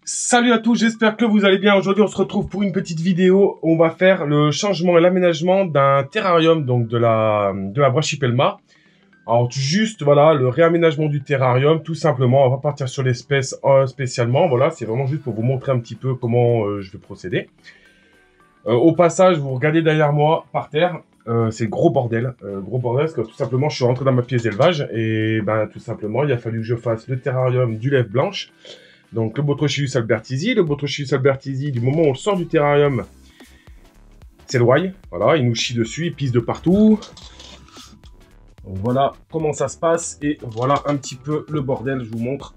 Salut à tous, j'espère que vous allez bien. Aujourd'hui, on se retrouve pour une petite vidéo. On va faire le changement et l'aménagement d'un terrarium, donc de la Brachypelma. Alors, juste, voilà, le réaménagement du terrarium, tout simplement. On va partir sur l'espèce spécialement. Voilà, c'est vraiment juste pour vous montrer un petit peu comment je vais procéder. Au passage, vous regardez derrière moi, par terre, c'est gros bordel. Gros bordel, parce que tout simplement, je suis rentré dans ma pièce d'élevage. Et ben, tout simplement, il a fallu que je fasse le terrarium du lèvre blanche. Donc le Botryochius albertisi. Le Botryochius albertisi, du moment où on le sort du terrarium, s'éloigne. Voilà, il nous chie dessus, il pisse de partout. Donc, voilà comment ça se passe. Et voilà un petit peu le bordel, je vous montre.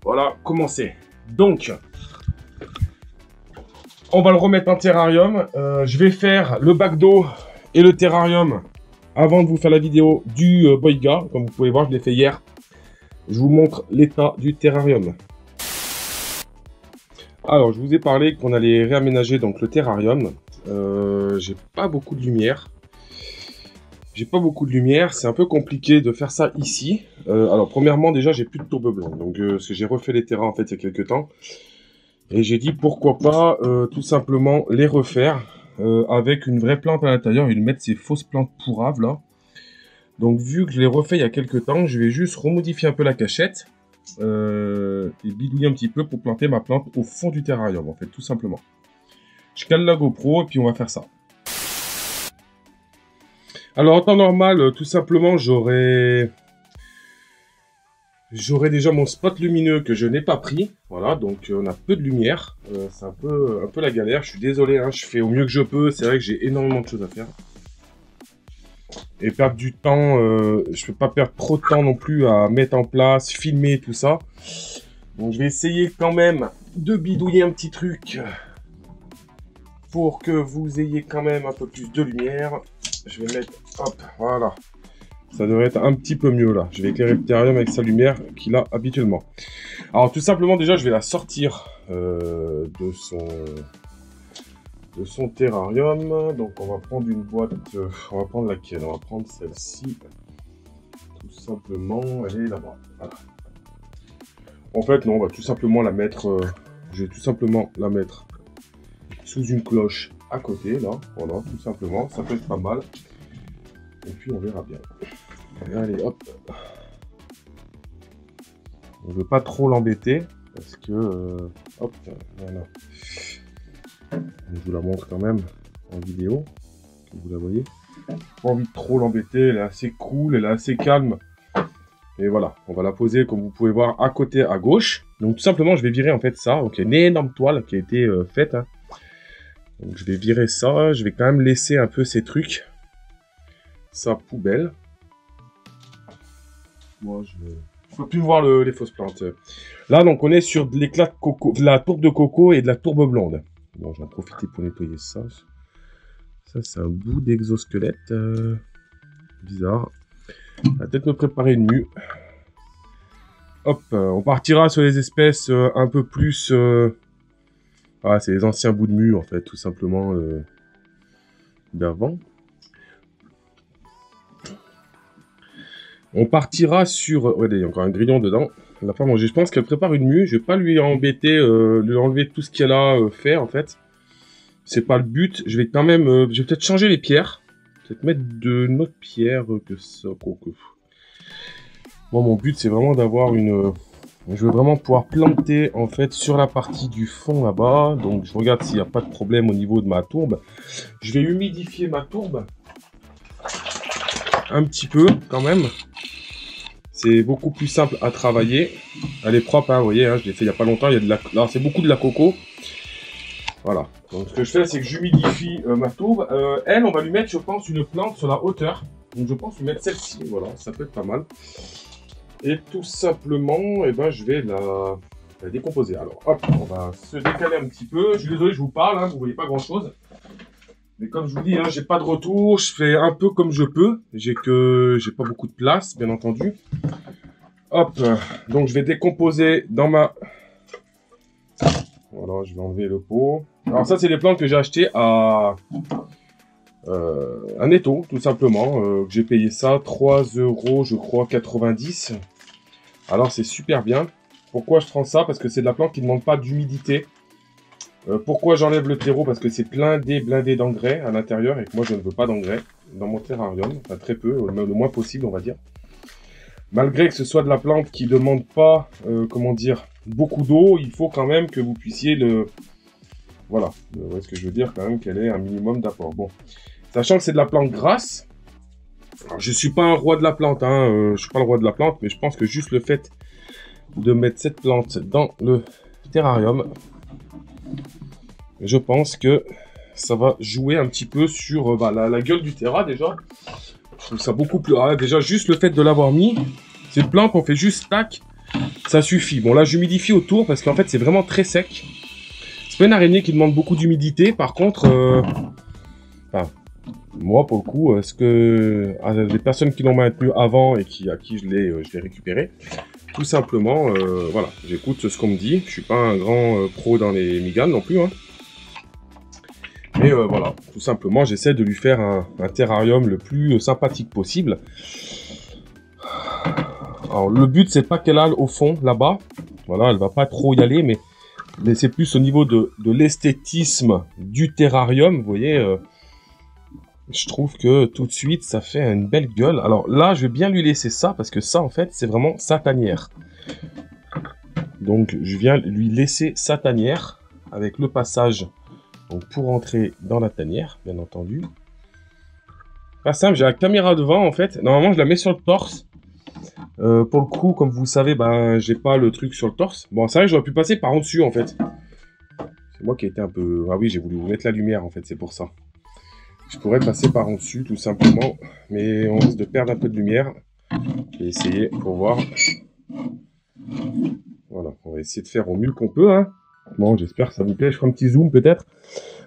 Voilà comment c'est. Donc, on va le remettre en terrarium. Je vais faire le bac d'eau et le terrarium avant de vous faire la vidéo du Boiga. Comme vous pouvez voir, je l'ai fait hier. Je vous montre l'état du terrarium. Alors, je vous ai parlé qu'on allait réaménager donc le terrarium. J'ai pas beaucoup de lumière. C'est un peu compliqué de faire ça ici. Alors, premièrement, déjà, j'ai plus de tourbe blanc. Donc, parce que j'ai refait les terrains en fait il y a quelques temps. Et j'ai dit pourquoi pas tout simplement les refaire avec une vraie plante à l'intérieur et lui mettre ces fausses plantes pourraves là. Donc vu que je l'ai refait il y a quelques temps, je vais juste remodifier un peu la cachette et bidouiller un petit peu pour planter ma plante au fond du terrarium en fait, tout simplement. Je cale la GoPro et puis on va faire ça. Alors en temps normal, tout simplement, j'aurais déjà mon spot lumineux que je n'ai pas pris. Voilà, donc on a peu de lumière. C'est un peu la galère. Je suis désolé, hein, je fais au mieux que je peux. C'est vrai que j'ai énormément de choses à faire. Et perdre du temps, je peux pas perdre trop de temps non plus à mettre en place, filmer tout ça. Donc je vais essayer quand même de bidouiller un petit truc pour que vous ayez quand même un peu plus de lumière. Je vais mettre, hop, voilà. Ça devrait être un petit peu mieux là. Je vais éclairer le terrarium avec sa lumière qu'il a habituellement. Alors tout simplement déjà je vais la sortir de son terrarium. Donc on va prendre une boîte, on va prendre laquelle? On va prendre celle-ci. Tout simplement, elle est là-bas. Voilà. En fait non, on va tout simplement la mettre, je vais tout simplement la mettre sous une cloche à côté là. Voilà, tout simplement, ça peut être pas mal. Et puis on verra bien. Allez hop. On veut pas trop l'embêter parce que hop, voilà. Je vous la montre quand même en vidéo, que vous la voyez. Pas envie de trop l'embêter, elle est assez cool, elle est assez calme. Et voilà, on va la poser comme vous pouvez voir à côté à gauche. Donc tout simplement je vais virer en fait ça, donc il y a une énorme toile qui a été faite. Hein. Donc je vais virer ça, je vais quand même laisser un peu ces trucs. Sa poubelle. Moi je peux plus voir les fausses plantes. Là donc on est sur de l'éclat de coco, de la tourbe de coco et de la tourbe blonde. Bon, je vais en profiter pour nettoyer ça. Ça, c'est un bout d'exosquelette. Bizarre. On va peut-être me préparer une mue. Hop, on partira sur les espèces un peu plus... Ah, c'est les anciens bouts de mue, en fait, tout simplement, d'avant. On partira sur... Regardez, il y a encore un grillon dedans. Elle n'a pas mangé. Je pense qu'elle prépare une mue. Je vais pas lui embêter, lui enlever tout ce qu'elle a fait en fait. C'est pas le but. Je vais quand même, je vais peut-être changer les pierres. Peut-être mettre de notre pierre que ça. Bon, mon but c'est vraiment d'avoir une. Je veux vraiment pouvoir planter en fait sur la partie du fond là-bas. Donc je regarde s'il n'y a pas de problème au niveau de ma tourbe. Je vais humidifier ma tourbe un petit peu quand même. C'est beaucoup plus simple à travailler. Elle est propre, hein, vous voyez, hein, je l'ai fait il n'y a pas longtemps. Il y a de la... Alors, c'est beaucoup de la coco. Voilà. Donc, ce que je fais, c'est que j'humidifie ma tourbe. Elle, on va lui mettre, je pense, une plante sur la hauteur. Donc, je pense lui mettre celle-ci. Voilà, ça peut être pas mal. Et tout simplement, eh ben, je vais la décomposer. Alors, hop, on va se décaler un petit peu. Je suis désolé, je vous parle, hein, vous voyez pas grand-chose. Mais comme je vous dis, hein, j'ai pas de retour, je fais un peu comme je peux. J'ai pas beaucoup de place, bien entendu. Hop, donc je vais décomposer dans ma... Voilà, je vais enlever le pot. Alors ça, c'est les plantes que j'ai achetées à un étau, tout simplement. Que j'ai payé ça 3 €, je crois, 90. Alors c'est super bien. Pourquoi je prends ça? Parce que c'est de la plante qui ne demande pas d'humidité. Pourquoi j'enlève le terreau? Parce que c'est blindé d'engrais à l'intérieur et que moi je ne veux pas d'engrais dans mon terrarium. Enfin très peu, le moins possible on va dire. Malgré que ce soit de la plante qui ne demande pas, comment dire, beaucoup d'eau, il faut quand même que vous puissiez le... Voilà, vous voyez ce que je veux dire, quand même qu'elle ait un minimum d'apport. Bon, sachant que c'est de la plante grasse, alors, je ne suis pas un roi de la plante, hein, je ne suis pas le roi de la plante, mais je pense que juste le fait de mettre cette plante dans le terrarium, je pense que ça va jouer un petit peu sur la gueule du terrain déjà. Je trouve ça beaucoup plus... Ah, déjà, juste le fait de l'avoir mis, cette plante, on fait juste tac, ça suffit. Bon, là, j'humidifie autour parce qu'en fait, c'est vraiment très sec. C'est pas une araignée qui demande beaucoup d'humidité. Par contre, moi, pour le coup, les personnes qui l'ont maintenu avant et à qui je l'ai récupéré, tout simplement, voilà, j'écoute ce qu'on me dit. Je suis pas un grand pro dans les migales non plus, hein. Mais voilà, tout simplement, j'essaie de lui faire un terrarium le plus sympathique possible. Alors, le but, c'est pas qu'elle aille au fond, là-bas. Voilà, elle va pas trop y aller, mais c'est plus au niveau de l'esthétisme du terrarium. Vous voyez, je trouve que tout de suite, ça fait une belle gueule. Alors là, je vais bien lui laisser ça, parce que ça, en fait, c'est vraiment sa tanière. Donc, je viens lui laisser sa tanière, avec le passage... Donc pour entrer dans la tanière, bien entendu. Pas simple, j'ai la caméra devant en fait. Normalement je la mets sur le torse. Pour le coup, comme vous savez, j'ai pas le truc sur le torse. Bon, c'est vrai que j'aurais pu passer par en dessus en fait. C'est moi qui ai été un peu... Ah oui, j'ai voulu vous mettre la lumière en fait, c'est pour ça. Je pourrais passer par en dessus tout simplement. Mais on risque de perdre un peu de lumière. Je vais essayer pour voir. Voilà, on va essayer de faire au mieux qu'on peut, hein. Bon, j'espère que ça vous plaît. Je ferai un petit zoom peut-être.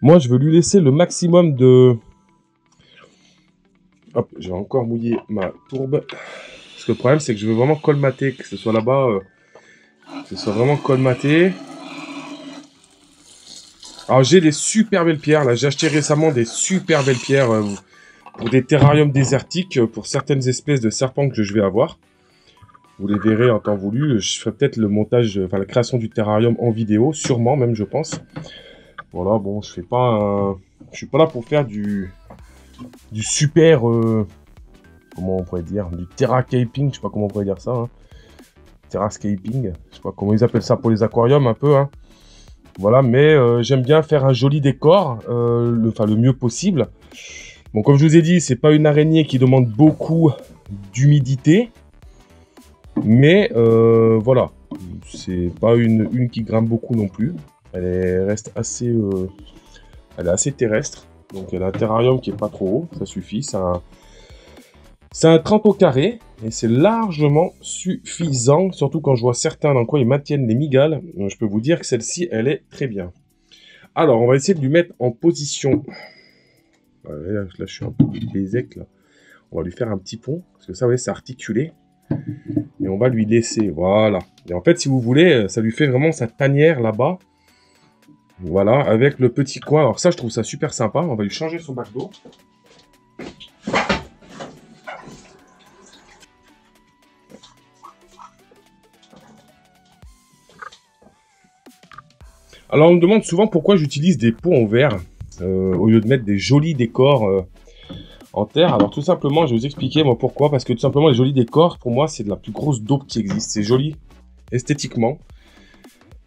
Moi, je veux lui laisser le maximum de... Hop, je vais encore mouiller ma tourbe. Parce que le problème, c'est que je veux vraiment colmater, que ce soit là-bas, que ce soit vraiment colmaté. Alors, j'ai des super belles pierres. Là, j'ai acheté récemment des super belles pierres pour des terrariums désertiques, pour certaines espèces de serpents que je vais avoir. Vous les verrez en temps voulu. Je ferai peut-être le montage, enfin la création du terrarium en vidéo, sûrement même, je pense. Voilà, bon, je suis pas là pour faire du super, comment on pourrait dire, du terracaping, je sais pas comment on pourrait dire ça, hein. Terrascaping, je sais pas comment ils appellent ça pour les aquariums un peu, hein. Voilà, mais j'aime bien faire un joli décor, le mieux possible. Bon, comme je vous ai dit, c'est pas une araignée qui demande beaucoup d'humidité. Mais voilà, c'est pas une qui grimpe beaucoup non plus. Reste assez, elle est assez terrestre. Donc elle a un terrarium qui est pas trop haut, ça suffit. C'est un 30 au carré et c'est largement suffisant. Surtout quand je vois certains dans quoi ils maintiennent les migales. Je peux vous dire que celle-ci, elle est très bien. Alors on va essayer de lui mettre en position. Là je suis un peu bézec là. On va lui faire un petit pont parce que ça, vous voyez, c'est articulé. Et on va lui laisser, voilà. Et en fait, si vous voulez, ça lui fait vraiment sa tanière là-bas. Voilà, avec le petit coin. Alors ça, je trouve ça super sympa. On va lui changer son bac d'eau. Alors, on me demande souvent pourquoi j'utilise des pots en verre au lieu de mettre des jolis décors en terre. Alors tout simplement, je vais vous expliquer moi pourquoi. Parce que tout simplement, les jolis décors, pour moi, c'est de la plus grosse daube qui existe. C'est joli esthétiquement.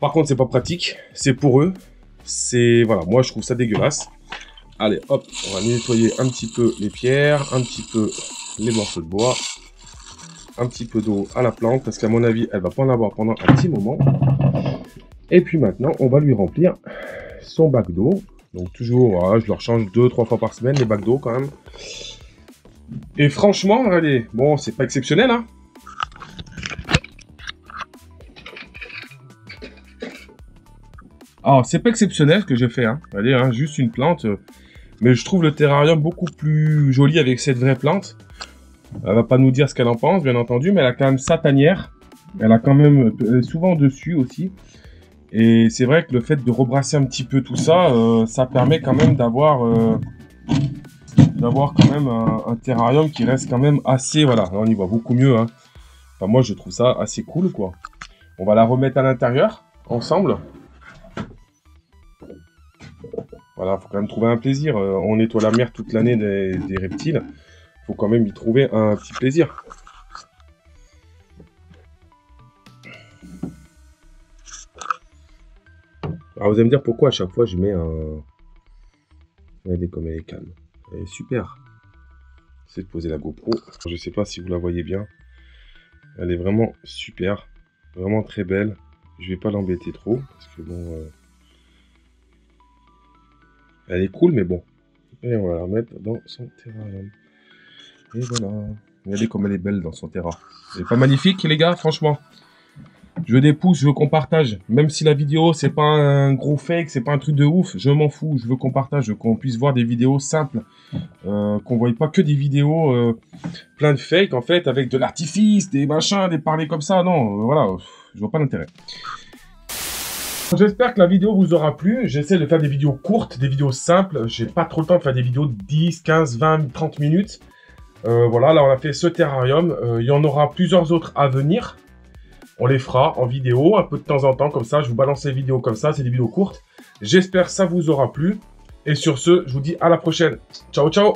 Par contre, c'est pas pratique. C'est pour eux. C'est... Voilà, moi, je trouve ça dégueulasse. Allez, hop, on va nettoyer un petit peu les pierres, un petit peu les morceaux de bois, un petit peu d'eau à la plante, parce qu'à mon avis, elle va pas en avoir pendant un petit moment. Et puis maintenant, on va lui remplir son bac d'eau. Donc toujours, voilà, je leur change 2-3 fois par semaine les bacs d'eau quand même. Et franchement, allez, bon, c'est pas exceptionnel, hein. Alors, c'est pas exceptionnel ce que j'ai fait, hein. Allez, hein, juste une plante. Mais je trouve le terrarium beaucoup plus joli avec cette vraie plante. Elle va pas nous dire ce qu'elle en pense, bien entendu, mais elle a quand même sa tanière. Elle a quand même, elle est souvent dessus aussi. Et c'est vrai que le fait de rebrasser un petit peu tout ça, ça permet quand même d'avoir quand même un terrarium qui reste quand même assez, voilà, là on y voit beaucoup mieux, hein. Enfin, moi je trouve ça assez cool, quoi. On va la remettre à l'intérieur, ensemble. Voilà, faut quand même trouver un plaisir. On nettoie la mer toute l'année des reptiles. Faut quand même y trouver un petit plaisir. Alors vous allez me dire pourquoi à chaque fois je mets un... Regardez comme elle est calme. Elle est super. C'est de poser la GoPro. Je sais pas si vous la voyez bien. Elle est vraiment super. Vraiment très belle. Je vais pas l'embêter trop. Parce que bon... Elle est cool, mais bon. Et on va la remettre dans son terrarium. Et voilà. Regardez comme elle est belle dans son terrain. Elle est pas magnifique, les gars, franchement. Je veux des pouces, je veux qu'on partage. Même si la vidéo, c'est pas un gros fake, c'est pas un truc de ouf, je m'en fous. Je veux qu'on partage, qu'on puisse voir des vidéos simples. Qu'on voie pas que des vidéos plein de fake, en fait, avec de l'artifice, des machins, des parler comme ça. Non, voilà, je vois pas l'intérêt. J'espère que la vidéo vous aura plu. J'essaie de faire des vidéos courtes, des vidéos simples. J'ai pas trop le temps de faire des vidéos de 10, 15, 20, 30 minutes. Voilà, là on a fait ce terrarium. Il y en aura plusieurs autres à venir. On les fera en vidéo, un peu de temps en temps, comme ça. Je vous balance les vidéos comme ça, c'est des vidéos courtes. J'espère que ça vous aura plu. Et sur ce, je vous dis à la prochaine. Ciao, ciao!